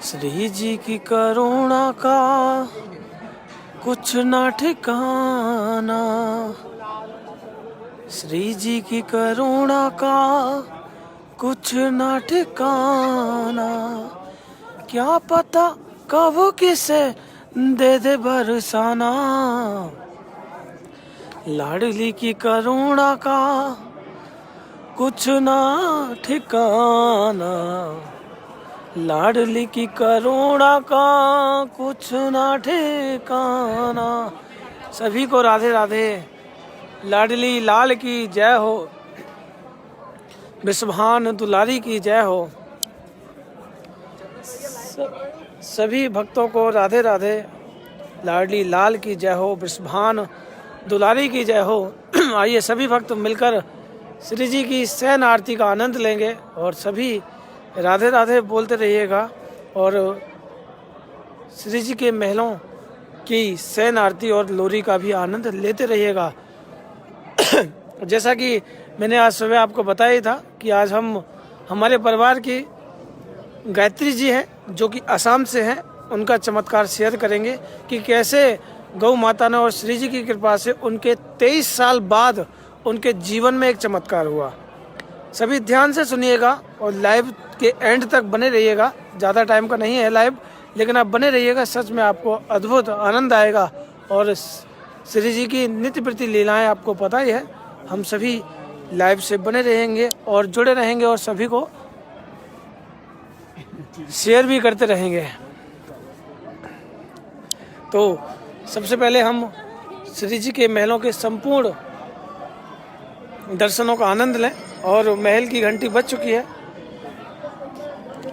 श्री जी की करुणा का कुछ ना ठिकाना, श्री जी की करुणा का कुछ ना ठिकाना। क्या पता कब किसे दे दे बरसाना, लाडली की करुणा का कुछ ना ठिकाना, लाडली की करुणा का कुछ ना ठिकाना। सभी को राधे राधे। लाडली लाल की जय हो, विश्वभान दुलारी की जय हो। सभी भक्तों को राधे राधे। लाडली लाल की जय हो, विश्वभान दुलारी की जय हो। आइए सभी भक्त मिलकर श्री जी की शयन आरती का आनंद लेंगे और सभी राधे राधे बोलते रहिएगा और श्री जी के महलों की शयन आरती और लोरी का भी आनंद लेते रहिएगा। जैसा कि मैंने आज सुबह आपको बताया ही था कि आज हम हमारे परिवार की गायत्री जी हैं जो कि असम से हैं, उनका चमत्कार शेयर करेंगे कि कैसे गौ माता ने और श्री जी की कृपा से उनके 23 साल बाद उनके जीवन में एक चमत्कार हुआ। सभी ध्यान से सुनिएगा और लाइव के एंड तक बने रहिएगा। ज़्यादा टाइम का नहीं है लाइव, लेकिन आप बने रहिएगा। सच में आपको अद्भुत आनंद आएगा और श्री जी की नित्य प्रति लीलाएं आपको पता ही है। हम सभी लाइव से बने रहेंगे और जुड़े रहेंगे और सभी को शेयर भी करते रहेंगे। तो सबसे पहले हम श्री जी के महलों के संपूर्ण दर्शनों का आनंद लें और महल की घंटी बज चुकी है।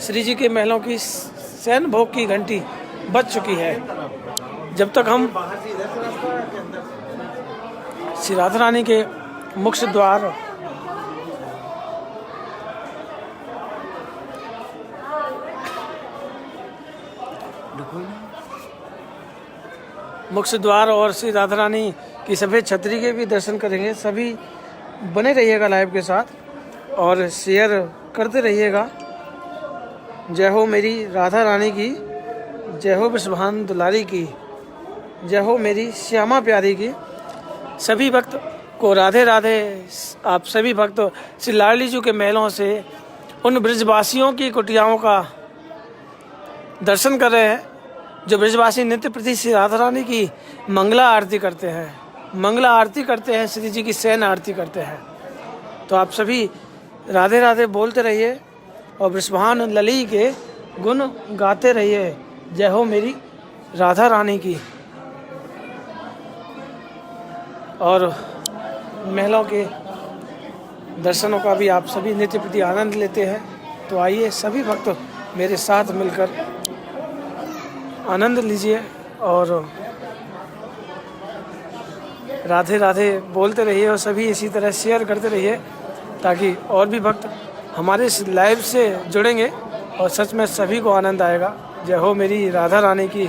श्री जी के महलों की शयन भोग की घंटी बज चुकी है। जब तक हम श्री राधा रानी के मुख्य द्वार और श्री राधा रानी की सफेद छतरी के भी दर्शन करेंगे। सभी बने रहिएगा लाइव के साथ और शेयर करते रहिएगा। जय हो मेरी राधा रानी की, जय हो विश्वभान दुलारी की, जय हो मेरी श्यामा प्यारी की। सभी भक्त को राधे राधे। आप सभी भक्त श्री लाडली जी के महलों से उन ब्रजवासियों की कुटियाओं का दर्शन कर रहे हैं जो ब्रजवासी नित्य प्रति श्री राधा रानी की मंगला आरती करते हैं, मंगला आरती करते हैं, श्री जी की शयन आरती करते हैं। तो आप सभी राधे राधे बोलते रहिए और विश्वभान लली के गुण गाते रहिए। जय हो मेरी राधा रानी की। और महलों के दर्शनों का भी आप सभी नित्य प्रति आनंद लेते हैं। तो आइए सभी भक्त मेरे साथ मिलकर आनंद लीजिए और राधे राधे बोलते रहिए और सभी इसी तरह शेयर करते रहिए ताकि और भी भक्त हमारे इस लाइव से जुड़ेंगे और सच में सभी को आनंद आएगा। जय हो मेरी राधा रानी की,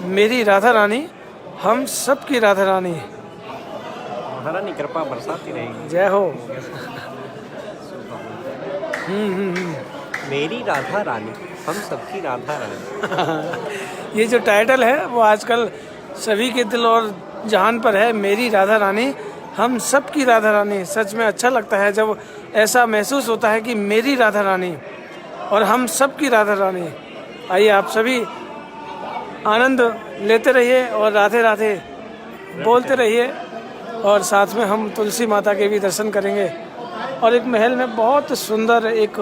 मेरी राधा रानी हम सब की राधा रानी। राधा रानी कृपा बरसाती रहेगी। जय हो। मेरी राधा रानी हम सबकी राधा रानी। ये जो टाइटल है वो आजकल सभी के दिल और जहान पर है। मेरी राधा रानी हम सब की राधा रानी। सच में अच्छा लगता है जब ऐसा महसूस होता है कि मेरी राधा रानी और हम सब की राधा रानी। आइए आप सभी आनंद लेते रहिए और राधे राधे बोलते रहिए और साथ में हम तुलसी माता के भी दर्शन करेंगे। और एक महल में बहुत सुंदर एक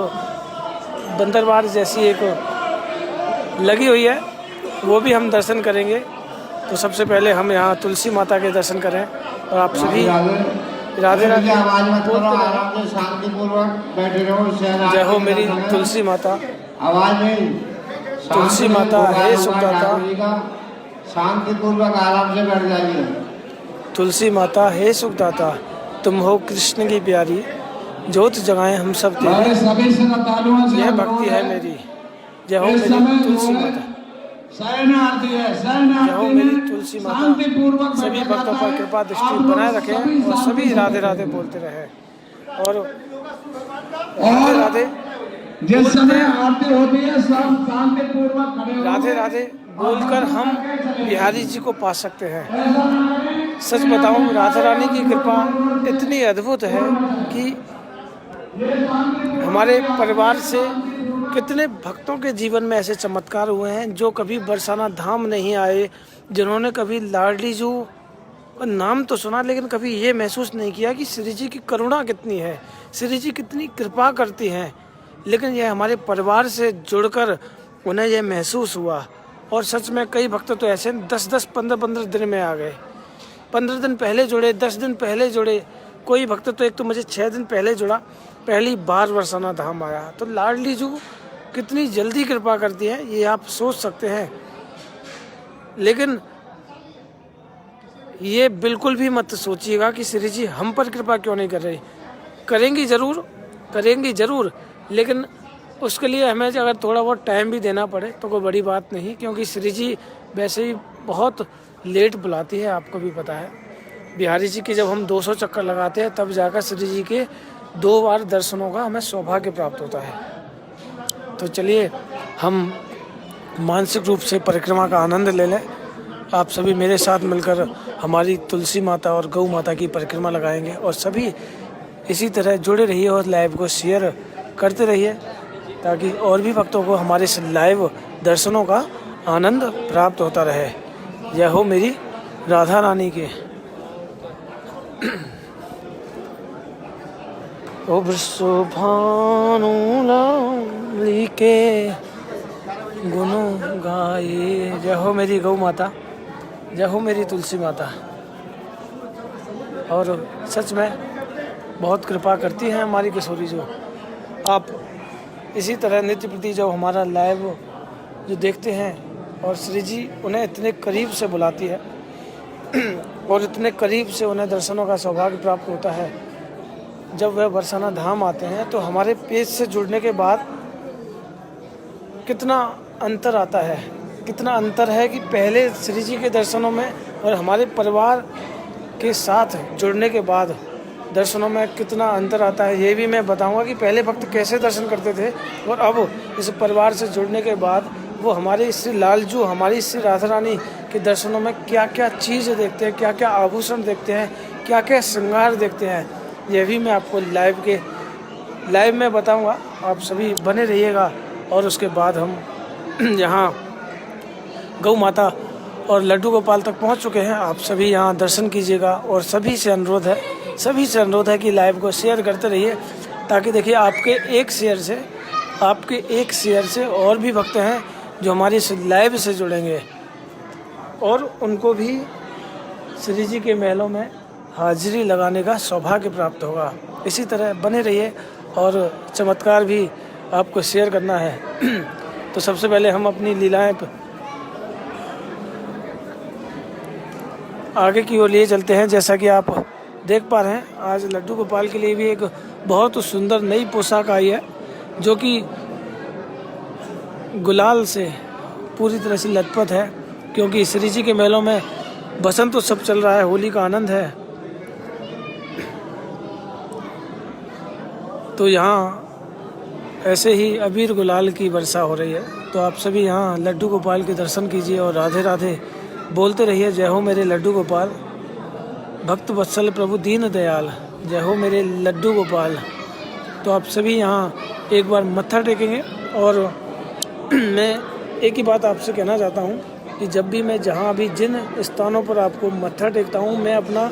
बंदरबार जैसी एक लगी हुई है, वो भी हम दर्शन करेंगे। तो सबसे पहले हम यहाँ तुलसी माता के दर्शन करें और आप सभी राधे राधे जय हो मेरी तुलसी माता। तुलसी माता हे सुखदाता, शांतिपूर्वक आराम से बैठ जाइए। तुलसी माता हे सुखदाता, तुम हो कृष्ण की प्यारी, ज्योत जगाएं हम सब तेरी। यह भक्ति है मेरी। जय हो मेरी तुलसी माता, जय हो मेरी तुलसी माता। सभी भक्तों पर कृपा दृष्टि बनाए रखें और सभी राधे राधे बोलते रहें और राधे राधे जिस समय आरती होती है सब शांतिपूर्वक खड़े हो राधे राधे बोलकर हम बिहारी जी को पा सकते हैं। सच बताऊं, राधा रानी की कृपा इतनी अद्भुत है कि हमारे परिवार से कितने भक्तों के जीवन में ऐसे चमत्कार हुए हैं जो कभी बरसाना धाम नहीं आए, जिन्होंने कभी लाडली जू का नाम तो सुना लेकिन कभी ये महसूस नहीं किया कि श्री जी की करुणा कितनी है, श्री जी कितनी कृपा करती हैं। लेकिन यह हमारे परिवार से जुड़कर उन्हें यह महसूस हुआ। और सच में कई भक्त तो ऐसे 10-10, 15-15 दिन में आ गए। 15 दिन पहले जुड़े, 10 दिन पहले जुड़े। कोई भक्त तो एक तो मुझे 6 दिन पहले जुड़ा, पहली बार बरसाना धाम आया। तो लाडली जू कितनी जल्दी कृपा करती है ये आप सोच सकते हैं। लेकिन ये बिल्कुल भी मत सोचिएगा कि श्री जी हम पर कृपा क्यों नहीं कर रही। करेंगी ज़रूर, लेकिन उसके लिए हमें अगर थोड़ा बहुत टाइम भी देना पड़े तो कोई बड़ी बात नहीं, क्योंकि श्री जी वैसे ही बहुत लेट बुलाती है, आपको भी पता है। बिहारी जी की जब हम 200 चक्कर लगाते हैं तब जाकर श्री जी के 2 बार दर्शनों का हमें सौभाग्य प्राप्त होता है। तो चलिए हम मानसिक रूप से परिक्रमा का आनंद ले लें। आप सभी मेरे साथ मिलकर हमारी तुलसी माता और गौ माता की परिक्रमा लगाएंगे और सभी इसी तरह जुड़े रहिए और लाइव को शेयर करते रहिए ताकि और भी भक्तों को हमारे इस लाइव दर्शनों का आनंद प्राप्त होता रहे। जय हो मेरी राधा रानी के। ओ वृषभानु लाली के गुण गाए। जय हो मेरी गौ माता, जय हो मेरी तुलसी माता। और सच में बहुत कृपा करती हैं हमारी किशोरी जो। आप इसी तरह नित्य प्रति जब हमारा लाइव जो देखते हैं और श्री जी उन्हें इतने करीब से बुलाती है और इतने करीब से उन्हें दर्शनों का सौभाग्य प्राप्त होता है। जब वह बरसाना धाम आते हैं तो हमारे पेज से जुड़ने के बाद कितना अंतर आता है, कितना अंतर है कि पहले श्री जी के दर्शनों में और हमारे परिवार के साथ जुड़ने के बाद दर्शनों में कितना अंतर आता है। ये भी मैं बताऊंगा कि पहले भक्त कैसे दर्शन करते थे और अब इस परिवार से जुड़ने के बाद वो हमारे श्री लालजू, हमारी श्री राधा रानी के दर्शनों में क्या क्या चीज़ देखते हैं, क्या क्या आभूषण देखते हैं, क्या क्या श्रृंगार देखते हैं, यह भी मैं आपको लाइव में बताऊंगा। आप सभी बने रहिएगा। और उसके बाद हम यहाँ गौ माता और लड्डू गोपाल तक पहुँच चुके हैं। आप सभी यहाँ दर्शन कीजिएगा और सभी से अनुरोध है कि लाइव को शेयर करते रहिए ताकि देखिए आपके एक शेयर से और भी भक्त हैं जो हमारी इस लाइव से जुड़ेंगे और उनको भी श्री जी के महलों में हाजिरी लगाने का सौभाग्य प्राप्त होगा। इसी तरह बने रहिए और चमत्कार भी आपको शेयर करना है। तो सबसे पहले हम अपनी लीलाएं आगे की ओर लिए चलते हैं। जैसा कि आप देख पा रहे हैं आज लड्डू गोपाल के लिए भी एक बहुत सुंदर नई पोशाक आई है जो कि गुलाल से पूरी तरह से लथपथ है, क्योंकि श्री जी के मेलों में बसंत उत्सव चल रहा है, होली का आनंद है। तो यहाँ ऐसे ही अबीर गुलाल की वर्षा हो रही है। तो आप सभी यहाँ लड्डू गोपाल के दर्शन कीजिए और राधे राधे बोलते रहिए। जय हो मेरे लड्डू गोपाल, भक्त वत्सल प्रभु दीन दयाल, जय हो मेरे लड्डू गोपाल। तो आप सभी यहाँ एक बार मत्था टेकेंगे। और मैं एक ही बात आपसे कहना चाहता हूँ कि जब भी मैं जहाँ भी जिन स्थानों पर आपको मत्था टेकता हूँ, मैं अपना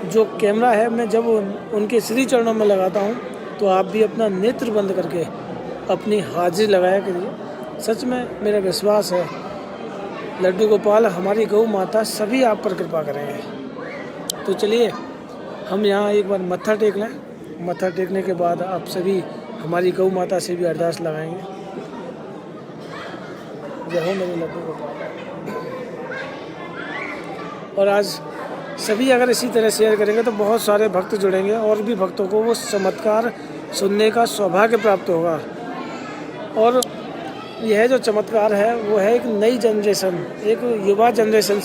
जो कैमरा है मैं जब उनके श्री चरणों में लगाता हूँ तो आप भी अपना नेत्र बंद करके अपनी हाजिरी लगाया करिए। सच में मेरा विश्वास है लड्डू गोपाल, हमारी गौ माता सभी आप पर कृपा करेंगे। तो चलिए हम यहाँ एक बार मत्था टेक लें। मत्था टेकने के बाद आप सभी हमारी गौ माता से भी अरदास लगाएंगे। जय हो मेरे लड्डू गोपाल। और आज सभी अगर इसी तरह शेयर करेंगे तो बहुत सारे भक्त जुड़ेंगे और भी भक्तों को वो चमत्कार सुनने का सौभाग्य प्राप्त होगा। और यह जो चमत्कार है वो है एक नई जनरेशन, एक युवा जनरेशन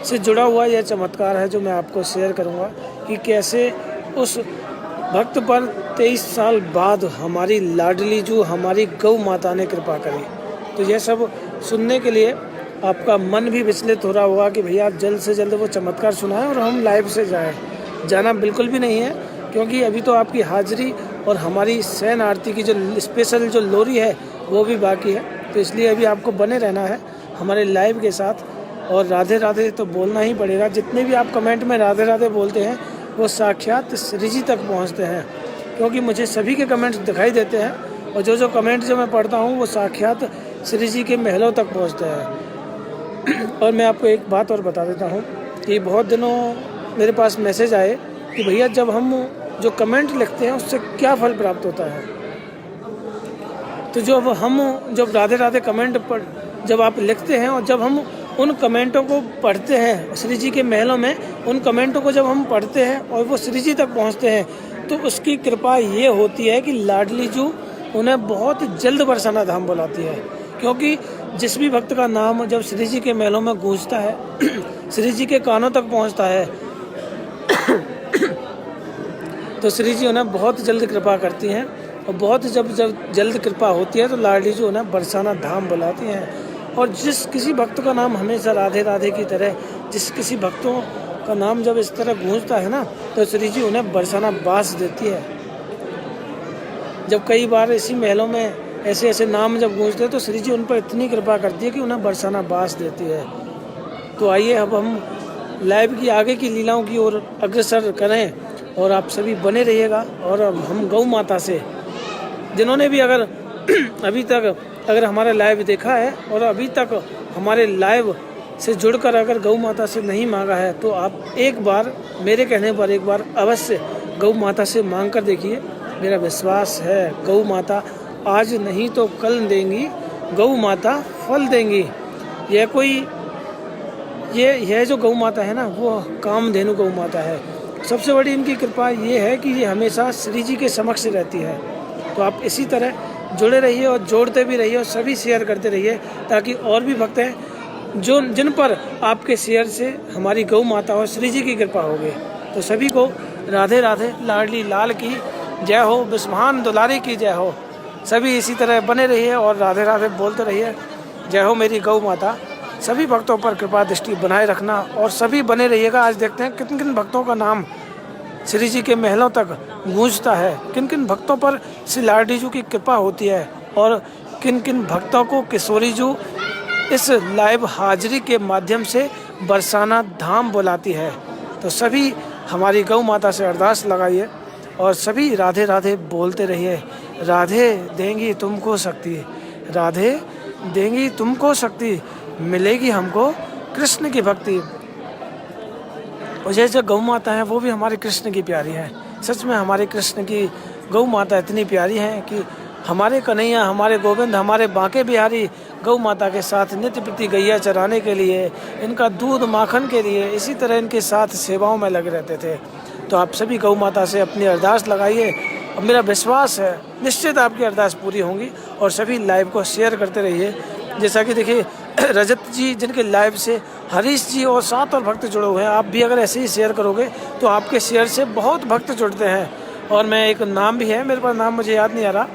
से जुड़ा हुआ यह चमत्कार है जो मैं आपको शेयर करूंगा कि कैसे उस भक्त पर 23 साल बाद हमारी लाडली जो हमारी गौ माता ने कृपा करी। तो यह सब सुनने के लिए आपका मन भी विचलित हो रहा होगा कि भैया आप जल्द से जल्द वो चमत्कार सुनाएं और हम लाइव से जाएं। जाना बिल्कुल भी नहीं है, क्योंकि अभी तो आपकी हाजिरी और हमारी शयन आरती की जो स्पेशल जो लोरी है वो भी बाकी है। तो इसलिए अभी आपको बने रहना है हमारे लाइव के साथ। और राधे राधे तो बोलना ही पड़ेगा। जितने भी आप कमेंट में राधे राधे बोलते हैं वो साक्षात श्री जी तक पहुंचते हैं, क्योंकि मुझे सभी के कमेंट्स दिखाई देते हैं और जो कमेंट जो मैं पढ़ता हूं वो साक्षात श्री जी के महलों तक पहुंचते हैं। और मैं आपको एक बात और बता देता हूं कि बहुत दिनों मेरे पास मैसेज आए कि भैया जब हम जो कमेंट लिखते हैं उससे क्या फल प्राप्त होता है। तो जब राधे राधे कमेंट पर जब आप लिखते हैं और जब हम उन कमेंटों को पढ़ते हैं श्री जी के महलों में, उन कमेंटों को जब हम पढ़ते हैं और वो श्री जी तक पहुंचते हैं तो उसकी कृपा ये होती है कि लाडली जू उन्हें बहुत जल्द बरसाना धाम बुलाती है। क्योंकि जिस भी भक्त का नाम जब श्री जी के महलों में गूंजता है श्री जी के कानों तक पहुंचता है तो श्री जी उन्हें बहुत जल्द कृपा करती हैं। और बहुत जब जल्द कृपा होती है तो लाडली जी उन्हें बरसाना धाम बुलाती हैं। और जिस किसी भक्त का नाम हमेशा राधे राधे की तरह जिस किसी भक्तों का नाम जब इस तरह गूंजता है ना तो श्री जी उन्हें बरसाना बास देती है। जब कई बार इसी महलों में ऐसे ऐसे नाम जब गूंजते हैं तो श्री जी उन पर इतनी कृपा करती है कि उन्हें बरसाना बास देती है। तो आइए अब हम लाइव की आगे की लीलाओं की ओर अग्रसर करें और आप सभी बने रहिएगा। और अब हम गौ माता से जिन्होंने भी अगर अभी तक अगर हमारा लाइव देखा है और अभी तक हमारे लाइव से जुड़कर अगर गौ माता से नहीं मांगा है तो आप एक बार मेरे कहने पर एक बार अवश्य गौ माता से मांग कर देखिए। मेरा विश्वास है गौ माता आज नहीं तो कल देंगी, गौ माता फल देंगी। यह जो गौ माता है ना वो कामधेनु गौ माता है। सबसे बड़ी इनकी कृपा ये है कि ये हमेशा श्री जी के समक्ष रहती है। तो आप इसी तरह जुड़े रहिए और जोड़ते भी रहिए और सभी शेयर करते रहिए ताकि और भी भक्त हैं जिन पर आपके शेयर से हमारी गौ माता और श्री जी की कृपा होगी। तो सभी को राधे राधे, लाडली लाल की जय हो, बिस्मान दुलारी की जय हो। सभी इसी तरह बने रहिए और राधे राधे बोलते रहिए। जय हो मेरी गौ माता। सभी भक्तों पर कृपा दृष्टि बनाए रखना और सभी बने रहिएगा। आज देखते हैं किन किन भक्तों का नाम श्री जी के महलों तक गूंजता है, किन किन भक्तों पर श्री लाडली जू की कृपा होती है और किन किन भक्तों को किशोरी जू इस लाइव हाजिरी के माध्यम से बरसाना धाम बुलाती है। तो सभी हमारी गौ माता से अरदास लगाइए और सभी राधे राधे बोलते रहिए। राधे देंगी तुमको शक्ति, राधे देंगी तुमको शक्ति, मिलेगी हमको कृष्ण की भक्ति। और ये जो गौ माता है वो भी हमारे कृष्ण की प्यारी है। सच में हमारे कृष्ण की गौ माता इतनी प्यारी है कि हमारे कन्हैया, हमारे गोविंद, हमारे बांके बिहारी गौ माता के साथ नित्य प्रति गैया चराने के लिए, इनका दूध माखन के लिए, इसी तरह इनके साथ सेवाओं में लगे रहते थे। तो आप सभी गौ माता से अपनी अरदास लगाइए और मेरा विश्वास है निश्चित आपकी अरदास पूरी होंगी। और सभी लाइव को शेयर करते रहिए। जैसा कि देखिए रजत जी जिनके लाइव से हरीश जी और 7 और भक्त जुड़े हुए हैं, आप भी अगर ऐसे ही शेयर करोगे तो आपके शेयर से बहुत भक्त जुड़ते हैं। और मैं एक नाम भी है, मेरे पास नाम मुझे याद नहीं आ रहा,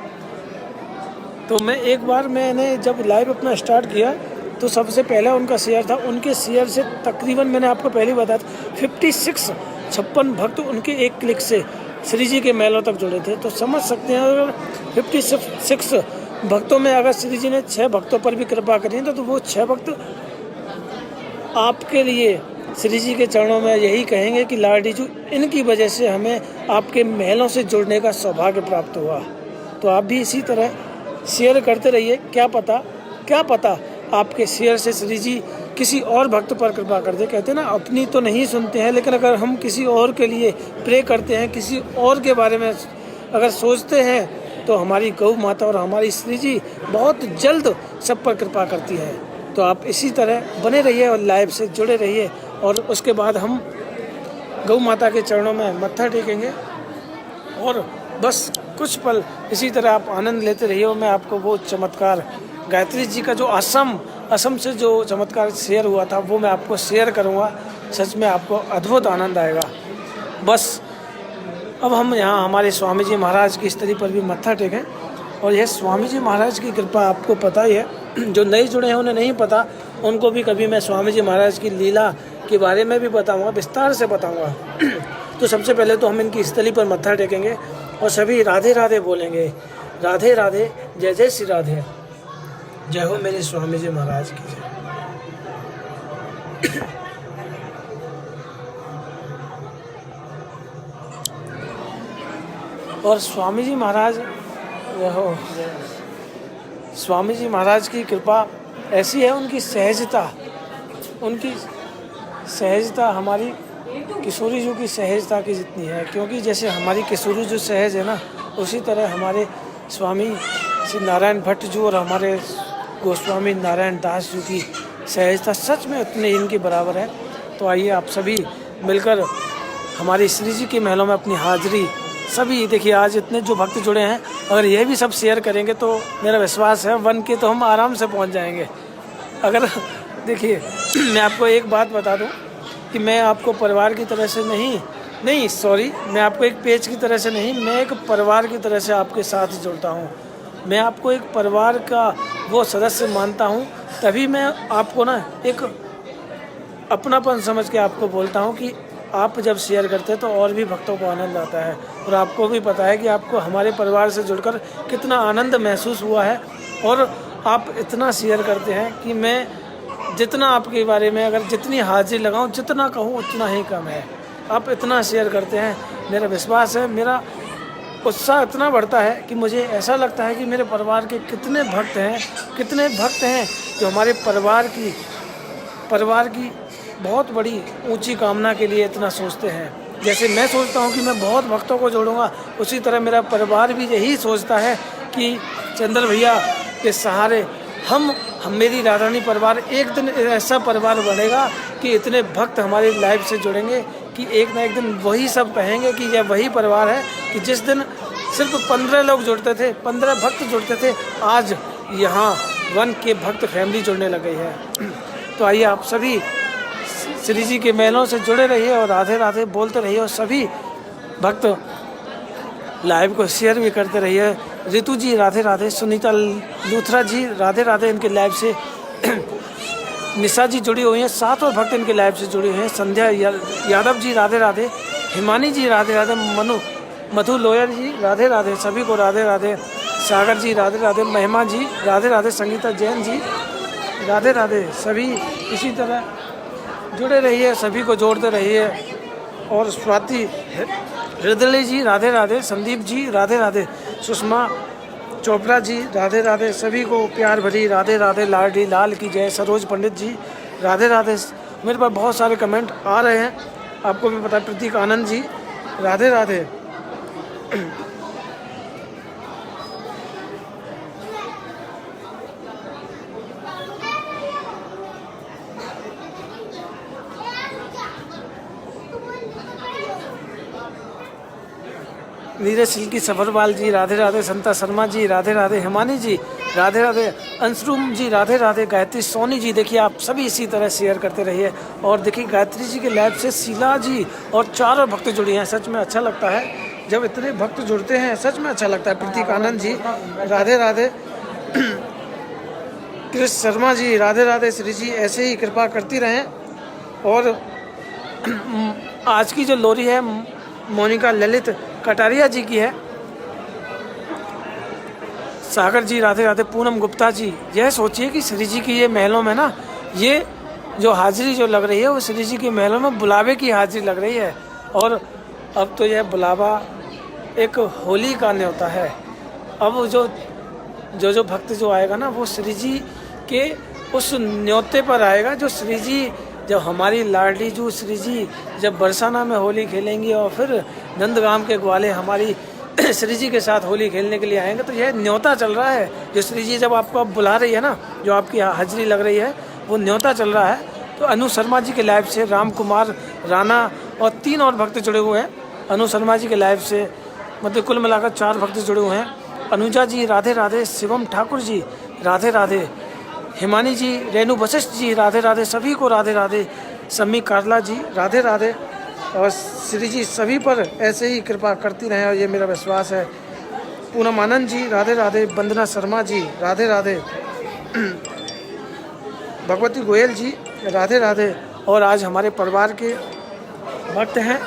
तो मैंने जब लाइव अपना स्टार्ट किया तो सबसे पहला उनका शेयर था। उनके शेयर से तकरीबन मैंने आपको पहले बताया 56 भक्त उनके एक क्लिक से श्री जी के महलों तक जुड़े थे। तो समझ सकते हैं अगर 56 भक्तों में अगर श्री जी ने 6 भक्तों पर भी कृपा करी तो वो 6 भक्त आपके लिए श्री जी के चरणों में यही कहेंगे कि लाडली जू इनकी वजह से हमें आपके महलों से जुड़ने का सौभाग्य प्राप्त हुआ। तो आप भी इसी तरह शेयर करते रहिए। क्या पता आपके शेयर से श्री जी किसी और भक्त पर कृपा कर दे। कहते हैं ना, अपनी तो नहीं सुनते हैं, लेकिन अगर हम किसी और के लिए प्रे करते हैं, किसी और के बारे में अगर सोचते हैं तो हमारी गौ माता और हमारी श्री जी बहुत जल्द सब पर कृपा करती है। तो आप इसी तरह बने रहिए और लाइव से जुड़े रहिए। और उसके बाद हम गौ माता के चरणों में मत्था टेकेंगे और बस कुछ पल इसी तरह आप आनंद लेते रहिए। और मैं आपको वो चमत्कार गायत्री जी का जो असम से जो चमत्कार शेयर हुआ था वो मैं आपको शेयर करूंगा। सच में आपको अद्भुत आनंद आएगा। बस अब हम यहाँ हमारे स्वामी जी महाराज की स्थली पर भी मत्था टेकें। और यह स्वामी जी महाराज की कृपा आपको पता ही है, जो नए जुड़े हैं उन्हें नहीं पता, उनको भी कभी मैं स्वामी जी महाराज की लीला के बारे में भी बताऊंगा, विस्तार से बताऊंगा। तो सबसे पहले तो हम इनकी स्थली पर मत्था टेकेंगे और सभी राधे राधे बोलेंगे। राधे राधे, जय जय श्री राधे, जय हो मेरे स्वामी जी महाराज की जय। और स्वामी जी महाराज, रहो स्वामी जी महाराज की कृपा ऐसी है, उनकी सहजता हमारी किशोरी जी की सहजता की जितनी है। क्योंकि जैसे हमारी किशोरी जो सहज है ना, उसी तरह हमारे स्वामी श्री नारायण भट्ट जी और हमारे गोस्वामी नारायण दास जी की सहजता सच में उतने इनके बराबर है। तो आइए आप सभी मिलकर हमारी श्री जी के महलों में अपनी हाजिरी, सभी देखिए आज इतने जो भक्त जुड़े हैं, अगर ये भी सब शेयर करेंगे तो मेरा विश्वास है 1 के तो हम आराम से पहुंच जाएंगे। अगर देखिए मैं आपको एक बात बता दूं कि मैं आपको परिवार की तरह से मैं आपको एक पेज की तरह से नहीं, मैं एक परिवार की तरह से आपके साथ जुड़ता हूं। मैं आपको एक परिवार का वो सदस्य मानता हूं, तभी मैं आपको ना एक अपनापन समझ के आपको बोलता हूं कि आप जब शेयर करते हैं तो और भी भक्तों को आनंद आता है। और आपको भी पता है कि आपको हमारे परिवार से जुड़कर कितना आनंद महसूस हुआ है। और आप इतना शेयर करते हैं कि मैं जितना आपके बारे में अगर जितनी हाजिरी लगाऊं, जितना कहूं उतना ही कम है। आप इतना शेयर करते हैं, मेरा विश्वास है, मेरा उत्साह इतना बढ़ता है कि मुझे ऐसा लगता है कि मेरे परिवार के कितने भक्त हैं जो हमारे परिवार की बहुत बड़ी ऊंची कामना के लिए इतना सोचते हैं। जैसे मैं सोचता हूं कि मैं बहुत भक्तों को जोड़ूंगा, उसी तरह मेरा परिवार भी यही सोचता है कि चंद्र भैया के सहारे मेरी राधारानी परिवार एक दिन ऐसा परिवार बनेगा कि इतने भक्त हमारी लाइफ से जुड़ेंगे कि एक ना एक दिन वही सब कहेंगे कि यह वही परिवार है कि जिस दिन सिर्फ 15 लोग जुड़ते थे, 15 भक्त जुड़ते थे, आज यहाँ 1 के भक्त फैमिली जुड़ने लग गई है। तो आइए आप सभी श्री जी के महलों से जुड़े रहिए और राधे राधे बोलते रहिए और सभी भक्त लाइव को शेयर भी करते रहिए। रितु जी राधे राधे, सुनीता लूथरा जी राधे राधे, इनके लाइव से निशा जी जुड़ी हुई हैं, 7 और भक्त इनके लाइव से जुड़े हुए हैं। संध्या यादव जी राधे राधे, हिमानी जी राधे राधे, मधु लोयर जी राधे राधे, सभी को राधे राधे। सागर जी राधे राधे, महिमा जी राधे राधे, संगीता जैन जी राधे राधे। सभी इसी तरह जुड़े रहिए, सभी को जोड़ते रहिए। और स्वाति हृदय जी राधे राधे, संदीप जी राधे राधे, सुषमा चोपड़ा जी राधे राधे, सभी को प्यार भरी राधे राधे, लाडली लाल की जय। सरोज पंडित जी राधे राधे। मेरे पास बहुत सारे कमेंट आ रहे हैं, आपको भी पता है। प्रतीक आनंद जी राधे राधे। नीरज सिल्की सफरवाल जी राधे राधे, संता शर्मा जी राधे राधे, हिमानी जी राधे राधे, अंशरूम जी राधे राधे, गायत्री सोनी जी। देखिए आप सभी इसी तरह शेयर करते रहिए। और देखिए गायत्री जी के लैब से शीला जी और 4 और भक्त जुड़ी हैं, सच में अच्छा लगता है जब इतने भक्त जुड़ते हैं, सच में अच्छा लगता है। प्रतीक आनंद जी राधे राधे, कृष्ण शर्मा जी राधे राधे। श्री जी ऐसे ही कृपा करती रहें। और आज की जो लोरी है मोनिका ललित कटारिया जी की है। सागर जी राधे राधे, पूनम गुप्ता जी। यह सोचिए कि श्री जी की ये महलों में ना, ये जो हाजिरी जो लग रही है वो श्री जी के महलों में बुलावे की हाजिरी लग रही है। और अब तो यह बुलावा एक होली का न्योता है। अब जो भक्त जो आएगा ना, वो श्री जी के उस न्योते पर आएगा जो श्री जी, जब हमारी लाडली जो श्री जी जब बरसाना में होली खेलेंगी और फिर नंदगाम के ग्वाले हमारी श्री जी के साथ होली खेलने के लिए आएंगे, तो यह न्योता चल रहा है। जो श्री जी जब आपको अब बुला रही है ना, जो आपकी हाजिरी लग रही है, वो न्योता चल रहा है। तो अनु शर्मा जी के लाइव से राम कुमार राणा और 3 और भक्त जुड़े हुए हैं। अनु शर्मा जी के लाइव से मतलब कुल मिलाकर 4 भक्त जुड़े हुए हैं। अनुजा जी राधे राधे, शिवम ठाकुर जी राधे राधे, हिमानी जी, रेणु वशिष्ठ जी राधे राधे, सभी को राधे राधे। सम्मी कार्ला जी राधे राधे, और श्री जी सभी पर ऐसे ही कृपा करती रहें, और ये मेरा विश्वास है। पूनम आनंद जी राधे राधे, वंदना शर्मा जी राधे राधे, भगवती गोयल जी राधे राधे। और आज हमारे परिवार के भक्त हैं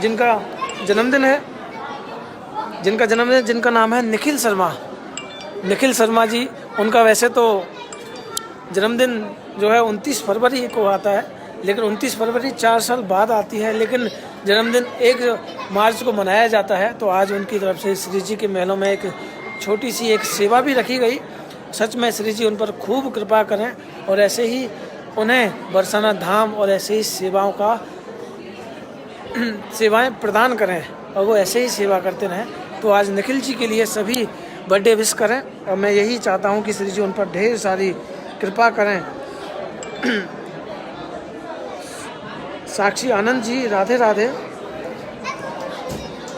जिनका जन्मदिन है, जिनका नाम है निखिल शर्मा। निखिल शर्मा जी, उनका वैसे तो जन्मदिन जो है 29 फरवरी को आता है, लेकिन 29 फरवरी 4 साल बाद आती है, लेकिन जन्मदिन 1 मार्च को मनाया जाता है। तो आज उनकी तरफ से श्री जी के महलों में एक छोटी सी एक सेवा भी रखी गई। सच में श्री जी उन पर खूब कृपा करें और ऐसे ही उन्हें बरसाना धाम और ऐसे ही सेवाएं प्रदान करें, और वो ऐसे ही सेवा करते रहें। तो आज निखिल जी के लिए सभी बर्थडे विश करें, और मैं यही चाहता हूँ कि श्री जी उन पर ढेर सारी कृपा करें। साक्षी आनंद जी राधे राधे,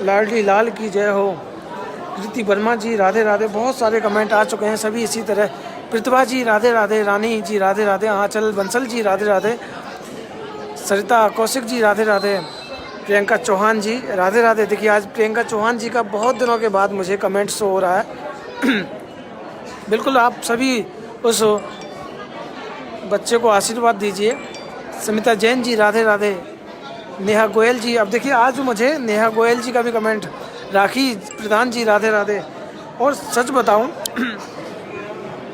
लाडली लाल की जय हो। कृति वर्मा जी राधे राधे। बहुत सारे कमेंट आ चुके हैं, सभी इसी तरह। प्रतिभा जी राधे राधे, रानी जी राधे राधे, आंचल बंसल जी राधे राधे, सरिता कौशिक जी राधे राधे, प्रियंका चौहान जी राधे राधे। देखिए आज प्रियंका चौहान जी का बहुत दिनों के बाद मुझे कमेंट शो हो रहा है। बिल्कुल आप सभी उस बच्चे को आशीर्वाद दीजिए। समिता जैन जी राधे राधे, नेहा गोयल जी। अब देखिए आज मुझे नेहा गोयल जी का भी कमेंट, राखी प्रधान जी राधे राधे। और सच बताऊं,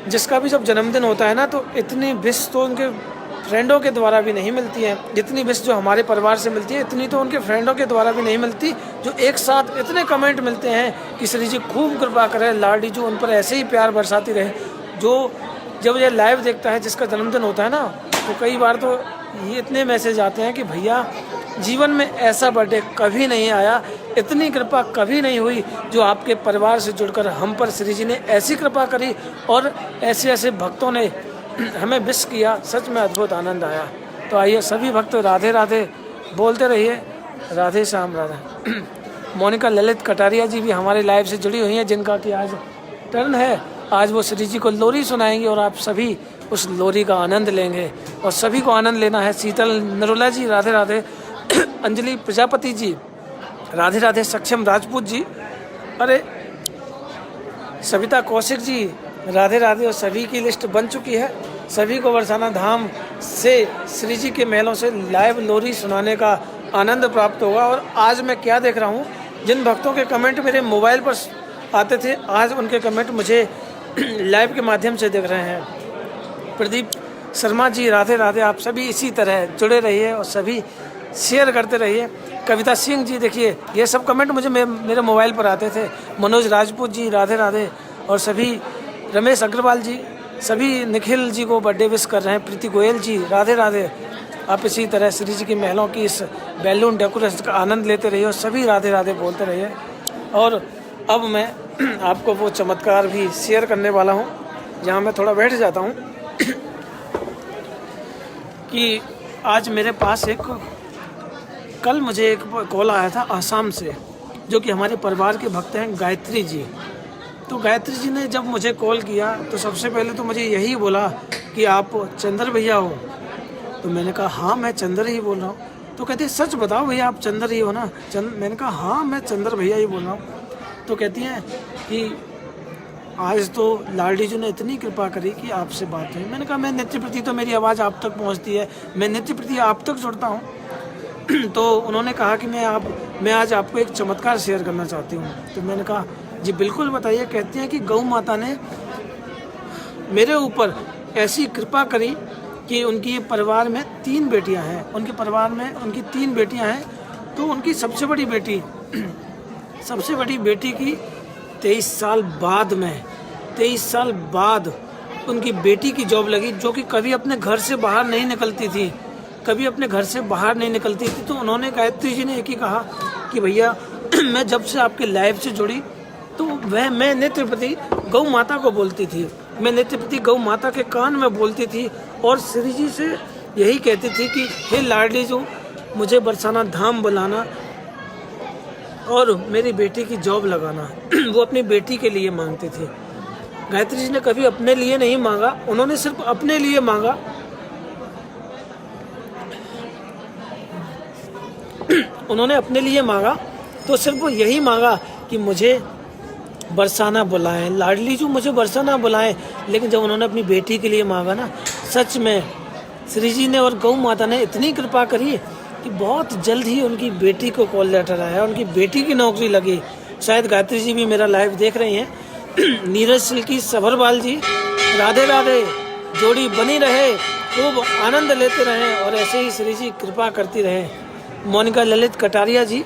जिसका भी जब जन्मदिन होता है ना, तो इतनी विश तो उनके फ्रेंडों के द्वारा भी नहीं मिलती है। जितनी विश जो हमारे परिवार से मिलती है, इतनी तो उनके फ्रेंडों के द्वारा भी नहीं मिलती, जो एक साथ इतने कमेंट मिलते हैं कि श्री जी खूब कृपा करें, लाडी जो उन पर ऐसे ही प्यार बरसाती रहे। जो जब ये लाइव देखता है जिसका जन्मदिन होता है ना, तो कई बार तो ये इतने मैसेज आते हैं कि भैया जीवन में ऐसा बर्थडे कभी नहीं आया, इतनी कृपा कभी नहीं हुई जो आपके परिवार से जुड़कर हम पर श्री जी ने ऐसी कृपा करी, और ऐसे ऐसे भक्तों ने हमें विश किया। सच में अद्भुत आनंद आया। तो आइए सभी भक्त राधे राधे बोलते रहिए, राधे श्याम राधे। मोनिका ललित कटारिया जी भी हमारे लाइव से जुड़ी हुई हैं, जिनका कि आज टर्न है। आज वो श्री जी को लोरी सुनाएंगे और आप सभी उस लोरी का आनंद लेंगे, और सभी को आनंद लेना है। शीतल नरोला जी राधे राधे, अंजलि प्रजापति जी राधे राधे, सक्षम राजपूत जी, अरे सविता कौशिक जी राधे राधे। और सभी की लिस्ट बन चुकी है। सभी को बरसाना धाम से श्री जी के महलों से लाइव लोरी सुनाने का आनंद प्राप्त होगा। और आज मैं क्या देख रहा हूँ, जिन भक्तों के कमेंट मेरे मोबाइल पर आते थे, आज उनके कमेंट मुझे लाइव के माध्यम से देख रहे हैं। प्रदीप शर्मा जी राधे राधे। आप सभी इसी तरह जुड़े रहिए और सभी शेयर करते रहिए। कविता सिंह जी, देखिए ये सब कमेंट मुझे मेरे मोबाइल पर आते थे। मनोज राजपूत जी राधे राधे, और सभी रमेश अग्रवाल जी, सभी निखिल जी को बर्थडे विश कर रहे हैं। प्रीति गोयल जी राधे राधे। आप इसी तरह श्री जी के महलों की इस बैलून डेकोरेशन का आनंद लेते रहिए और सभी राधे राधे बोलते रहिए। और अब मैं आपको वो चमत्कार भी शेयर करने वाला हूँ, जहाँ मैं थोड़ा बैठ जाता हूँ। कि आज मेरे पास कल मुझे एक कॉल आया था आसाम से, जो कि हमारे परिवार के भक्त हैं गायत्री जी। तो गायत्री जी ने जब मुझे कॉल किया तो सबसे पहले तो मुझे यही बोला कि आप चंद्र भैया हो। तो मैंने कहा हाँ मैं चंद्र ही बोल रहा हूँ। तो कहते सच बताओ भैया आप चंद्र ही हो ना? मैंने कहा हाँ मैं चंद्र भैया ही बोल रहा हूँ। तो कहती हैं कि आज तो लाडी जी ने इतनी कृपा करी कि आपसे बात हुई। मैंने कहा मैं नित्य प्रति तो मेरी आवाज़ आप तक पहुँचती है, मैं नित्य प्रति आप तक जुड़ता हूँ। तो उन्होंने कहा कि मैं आज आपको एक चमत्कार शेयर करना चाहती हूँ। तो मैंने कहा जी बिल्कुल बताइए। कहती हैं कि गौ माता ने मेरे ऊपर ऐसी कृपा करी कि उनकी परिवार में 3 बेटियां हैं। उनके परिवार में उनकी 3 बेटियां हैं। तो उनकी सबसे बड़ी बेटी की 23 साल बाद उनकी बेटी की जॉब लगी, जो कि कभी अपने घर से बाहर नहीं निकलती थी। तो उन्होंने गायत्री जी ने एक ही कहा कि भैया मैं जब से आपके लाइव से जुड़ी तो मैं नित्य प्रति गौ माता को बोलती थी, मैं नित्य प्रति गौ माता के कान में बोलती थी और श्री जी से यही कहती थी कि हे लाडली जो मुझे बरसाना धाम बुलाना और मेरी बेटी की जॉब लगाना। वो अपनी बेटी के लिए मांगते थे। गायत्री जी ने कभी अपने लिए नहीं मांगा, उन्होंने सिर्फ अपने लिए मांगा। उन्होंने अपने लिए मांगा तो सिर्फ यही मांगा कि मुझे बरसाना बुलाएं, लाडली जो मुझे बरसाना बुलाएं। लेकिन जब उन्होंने अपनी बेटी के लिए मांगा ना, सच में श्री जी ने और गौ माता ने इतनी कृपा करी कि बहुत जल्द ही उनकी बेटी को कॉल लेटर आया, उनकी बेटी की नौकरी लगी। शायद गायत्री जी भी मेरा लाइव देख रही हैं। नीरज सिल्की सभरवाल जी, राधे राधे, जोड़ी बनी रहे, खूब आनंद लेते रहें और ऐसे ही श्री जी कृपा करती रहें। मोनिका ललित कटारिया जी,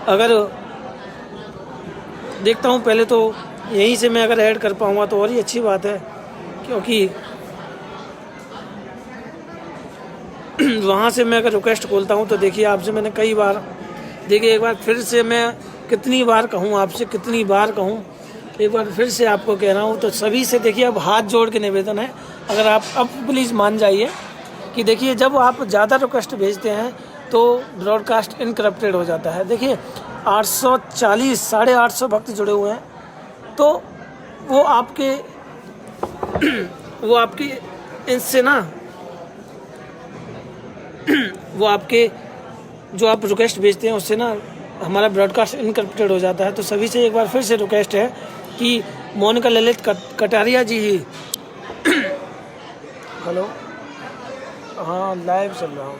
अगर देखता हूँ पहले तो यहीं से मैं अगर ऐड कर पाऊँगा तो और ही अच्छी बात है, क्योंकि वहाँ से मैं अगर रिक्वेस्ट खोलता हूँ तो देखिए आपसे मैंने कई बार, देखिए एक बार फिर से मैं कितनी बार कहूँ आपसे, कितनी बार कहूँ, एक बार फिर से आपको कह रहा हूँ। तो सभी से देखिए अब हाथ जोड़ के निवेदन है, अगर आप अब प्लीज़ मान जाइए कि देखिए जब आप ज़्यादा रिक्वेस्ट भेजते हैं तो ब्रॉडकास्ट इनकरप्टेड हो जाता है। देखिए 840 850 भक्त जुड़े हुए हैं, तो वो आपके इनसे ना वो आपके जो आप रिक्वेस्ट भेजते हैं उससे ना हमारा ब्रॉडकास्ट इनकरप्टेड हो जाता है। तो सभी से एक बार फिर से रिक्वेस्ट है कि मोनिका ललित कटारिया जी ही हेलो, हाँ लाइव चल रहा हूँ,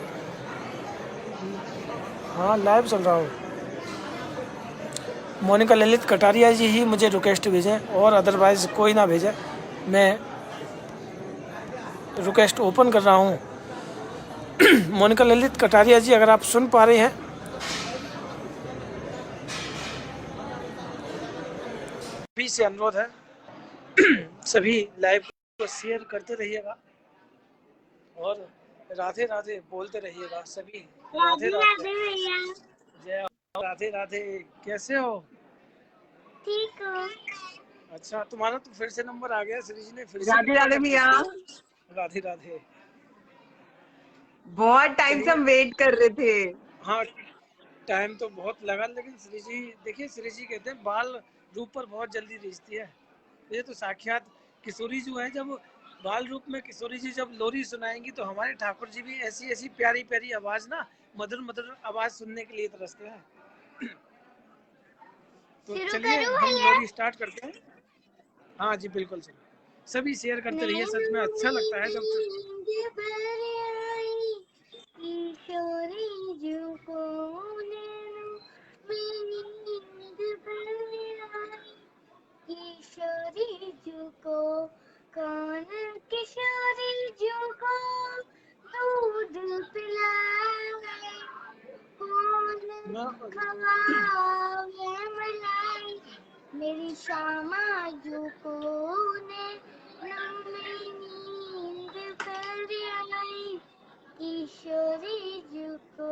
हाँ लाइव चल रहा हूँ। मोनिका ललित कटारिया जी ही मुझे रिक्वेस्ट भेजें और अदरवाइज़ कोई ना भेजे। मैं रिक्वेस्ट ओपन कर रहा हूँ। मोनिका ललित कटारिया जी, अगर आप सुन पा रहे हैं, सभी से अनुरोध है सभी लाइव को शेयर करते रहिएगा और राधे राधे बोलते रहिएगा सभी। राधे राधे, जय हो, राधे राधे। कैसे हो? ठीक हो? अच्छा, तुम्हारा तो फिर से नंबर आ गया, श्री जी ने फिर से राधे राधे भैया, राधे राधे। बहुत टाइम से हम वेट कर रहे थे। हाँ, टाइम तो बहुत लगा, लेकिन श्री जी देखिए, श्री जी कहते हैं बाल रूप पर बहुत जल्दी रिझती है। ये तो साक्षात किशोरी जो है, जब बाल रूप में किशोरी जी जब लोरी सुनाएंगी तो हमारे ठाकुर जी भी ऐसी ऐसी प्यारी प्यारी आवाज ना, मधुर मधुर आवाज सुनने के लिए तरसते हैं। तो चलिए हम लोरी स्टार्ट करते हैं। हाँ जी बिल्कुल सर, सभी शेयर करते रहिए, सच में अच्छा लगता है जब किशोरी जू को कौन किशोरी जू को दूध पिलावे, कौन खवावे मलाई, मेरी श्यामा जू को ने नींद कर आई। किशोरी जू को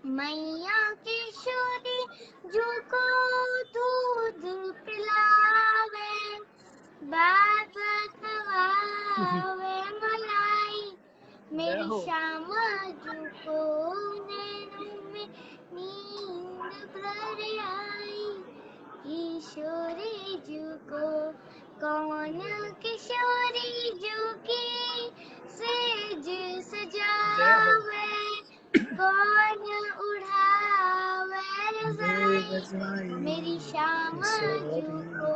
मैया किशोरी जू को दूध पिलावे, बाबा खवावे मलाई, मेरी श्यामा जू को नैनों में नींद भर आई। किशोरी जू को कौन किशोरी जू की सेज सजावे, कौन उड़ावे रज़ाई, मेरी श्यामा जू को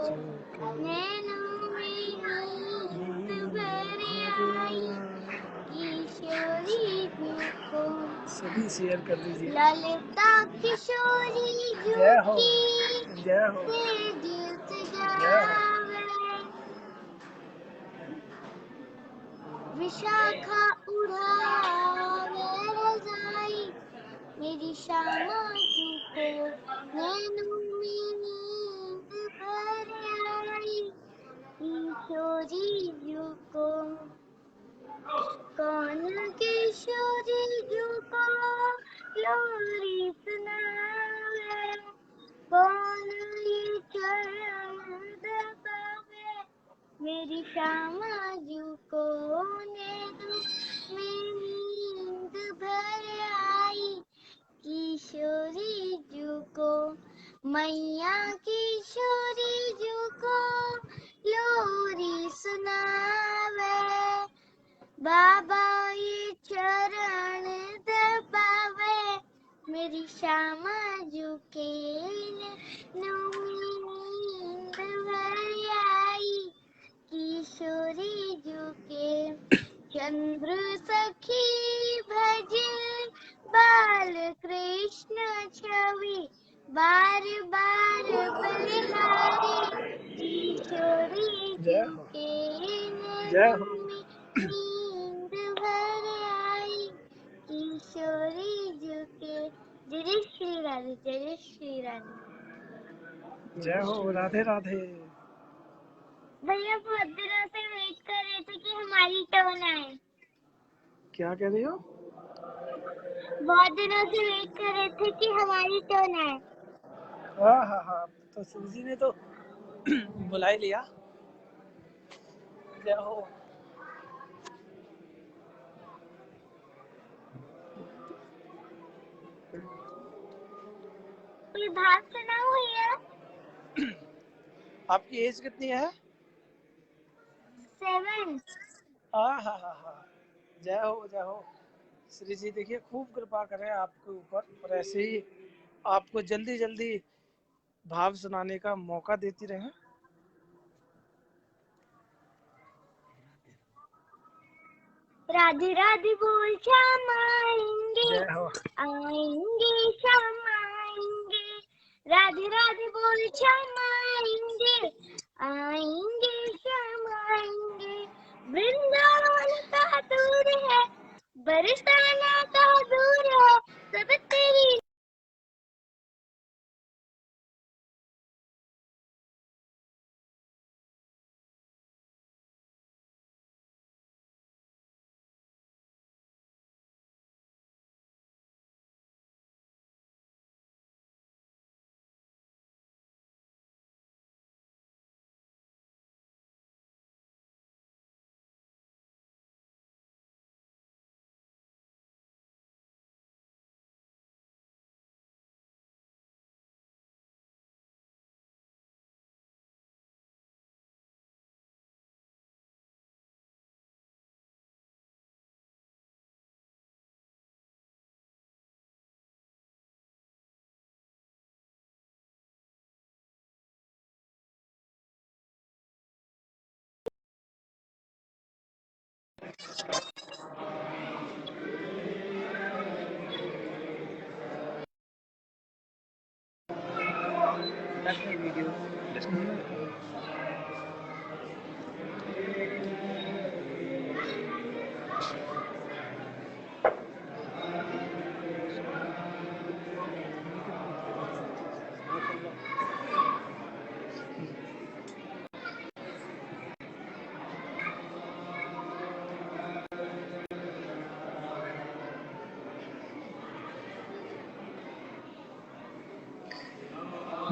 नैनों में नींद भर आई। किशोरी जू को सभी शेयर कर दीजिए। ललिता किशोरी जू की जय हो, सेज सजावे, विशाखा उड़ावे रज़ाई, मेरी श्यामा जू को नैनों में नींद भर आई। किशोरी जू को कौन किशोरी जू को लोरी सुनावे, कौन ये चरण दबावे, मेरी श्यामा जू को नैनों में नींद भर आई। किशोरी जू को मैया किशोरी जू को लोरी सुनावे, बाबा ये चरण दबावे, मेरी श्यामा झुके नींद भर आई किशोरी झुके चंद्र सखी भजे बाल कृष्ण छवि बार बार बलिहारी किशोरी झुके नैनों में नींद भर आई किशोरी झुके। जय श्री राधे, जय श्री राधे। जय हो, राधे राधे। भैया बहुत दिनों से वेट कर रहे थे कि हमारी टर्न आए। क्या कह रही हो? बहुत दिनों से वेट कर रहे थे कि हमारी टर्न आए। हाँ हाँ हाँ, तो सूजी ने तो बुला ही लिया। जय हो। कोई भाव सुनाओ भैया। आपकी एज कितनी है? 7। हाँ हाँ हाँ हाँ, जय हो जय हो। श्री जी देखिए खूब कृपा करें आपके ऊपर, और ऐसे ही आपको जल्दी जल्दी भाव सुनाने का मौका देती रहें। राधे राधे बोल श्याम आएंगे, जय हो। आएंगे श्याम आएंगे। राधे राधे बोल श्याम आएंगे, आएंगे श्याम आएंगे। वृंदावन का दूर है, बरसाना का दूर है, सब तेरी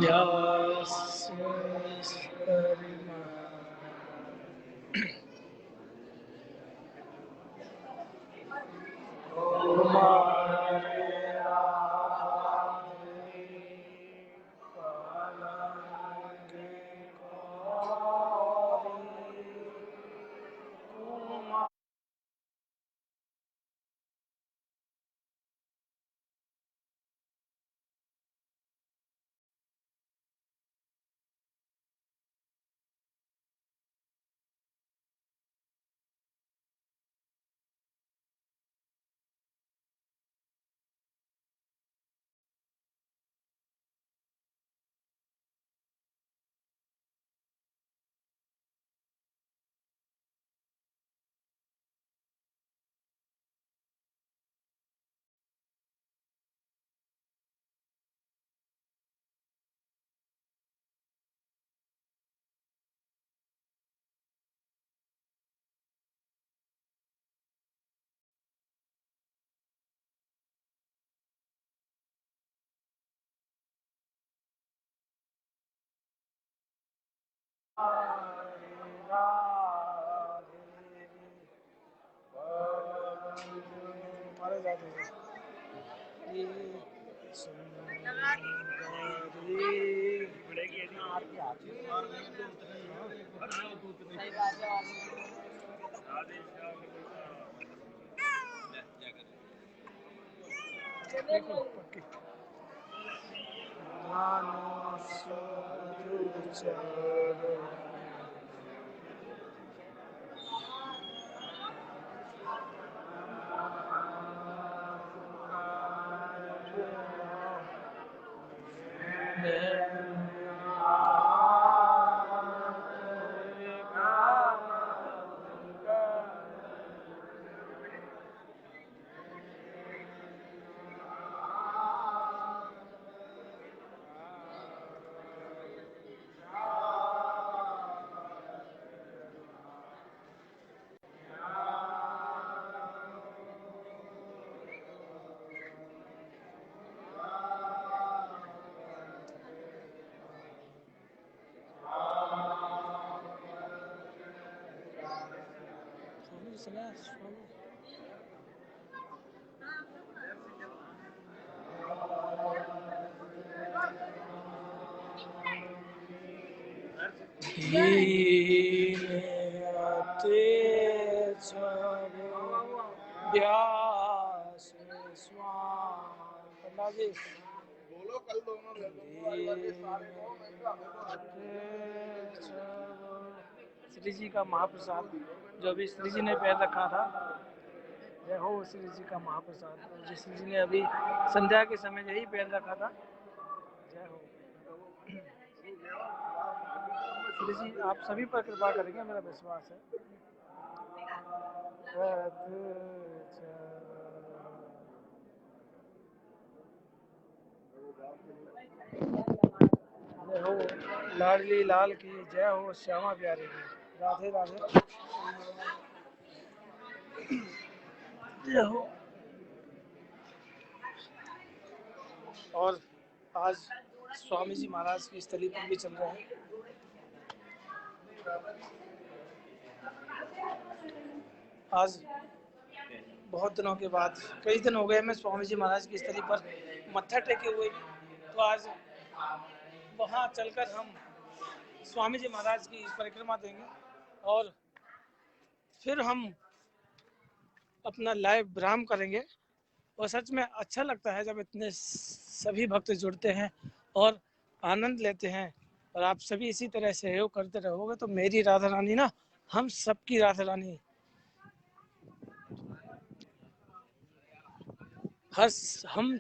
Yes, yes, very much. मारे जाते हैं। मानुष दुर्चर। श्री जी का महाप्रसाद जो अभी श्री जी ने पैर रखा था, जय हो श्री जी का महाप्रसाद। जिस श्री जी ने अभी संध्या के समय यही पैर रखा था, जय हो श्री जी। आप सभी पर कृपा करेंगे, मेरा विश्वास है। जय हो लाडली लाल की, जय हो श्यामा प्यारी की, राधे राधे, जय हो। और आज स्वामी जी महाराज की स्थली पर भी चल रहे हैं। आज बहुत दिनों के बाद, कई दिन हो गए मैं स्वामी जी महाराज की स्थली पर मत्था टेके हुए, तो आज वहाँ चलकर हम स्वामी जी महाराज की परिक्रमा देंगे और फिर हम अपना लाइव विराम करेंगे। और सच में अच्छा लगता है जब इतने सभी भक्त जुड़ते हैं और आनंद लेते हैं, और आप सभी इसी तरह सहयोग करते रहोगे तो मेरी राधा रानी ना, हम सबकी राधा रानी, हम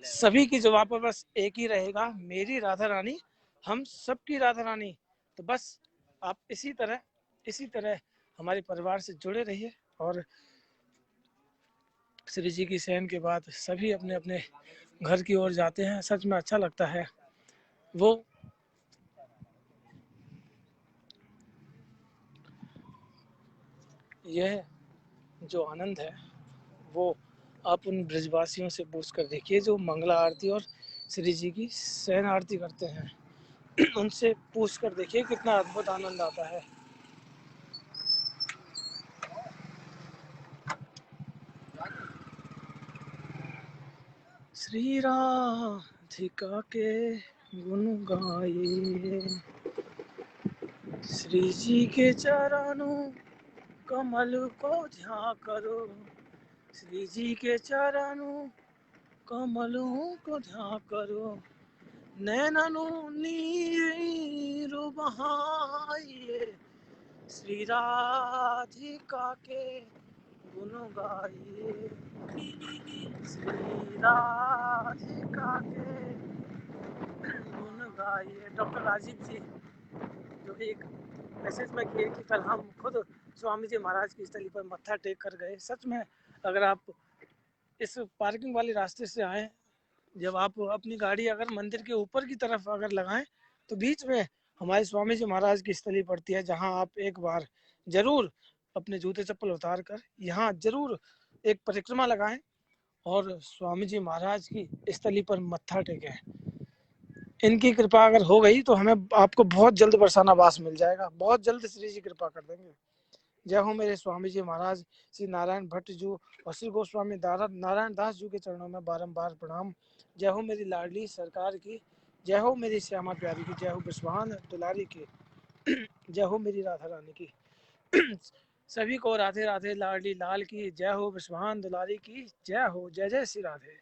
सभी की जवाब पर बस एक ही रहेगा, मेरी राधा रानी हम सबकी राधा रानी। तो बस आप इसी तरह हमारे परिवार से जुड़े रहिए। और श्री जी की शयन के बाद सभी अपने अपने घर की ओर जाते हैं। सच में अच्छा लगता है, वो यह जो आनंद है वो आप उन ब्रजवासियों से पूछ कर देखिए जो मंगला आरती और श्री जी की शयन आरती करते हैं। उनसे पूछ कर देखिए कितना अद्भुत आनंद आता है। श्री राधिका के गुण गाइए, श्री जी के चरणों कमल को ध्यान करो, श्री जी के चरणों कमलों को ध्यान करो, नैनों नीर बहाइए, श्री राधिका के गुण गाइए, श्री राधिका के गुण गाइए। डॉक्टर राजीव जी जो एक मैसेज में किए कि कल हम खुद स्वामी जी महाराज की स्थली पर मत्था टेक कर गए। सच में अगर आप इस पार्किंग वाले रास्ते से आए, जब आप अपनी गाड़ी अगर मंदिर के ऊपर की तरफ अगर लगाएं तो बीच में हमारे स्वामी जी महाराज की स्थली पड़ती है, जहां आप एक बार जरूर अपने जूते चप्पल उतार कर यहाँ जरूर एक परिक्रमा लगाएं और स्वामी जी महाराज की स्थली पर मत्था टेकें। इनकी कृपा अगर हो गई तो हमें आपको बहुत जल्द बरसाना वास मिल जाएगा, बहुत जल्द श्री जी कृपा कर देंगे। जय हो मेरे स्वामी जी महाराज श्री नारायण भट्ट जी और श्री गोस्वामी नारायण दास जी के चरणों में बारंबार प्रणाम। जय हो मेरी लाडली सरकार की, जय हो मेरी श्यामा प्यारी की, जय हो विश्वान दुलारी की, जय हो मेरी राधा रानी की। सभी को राधे राधे लाडली लाल की, जय हो विश्वान दुलारी की, जय हो, जय जय श्री राधे।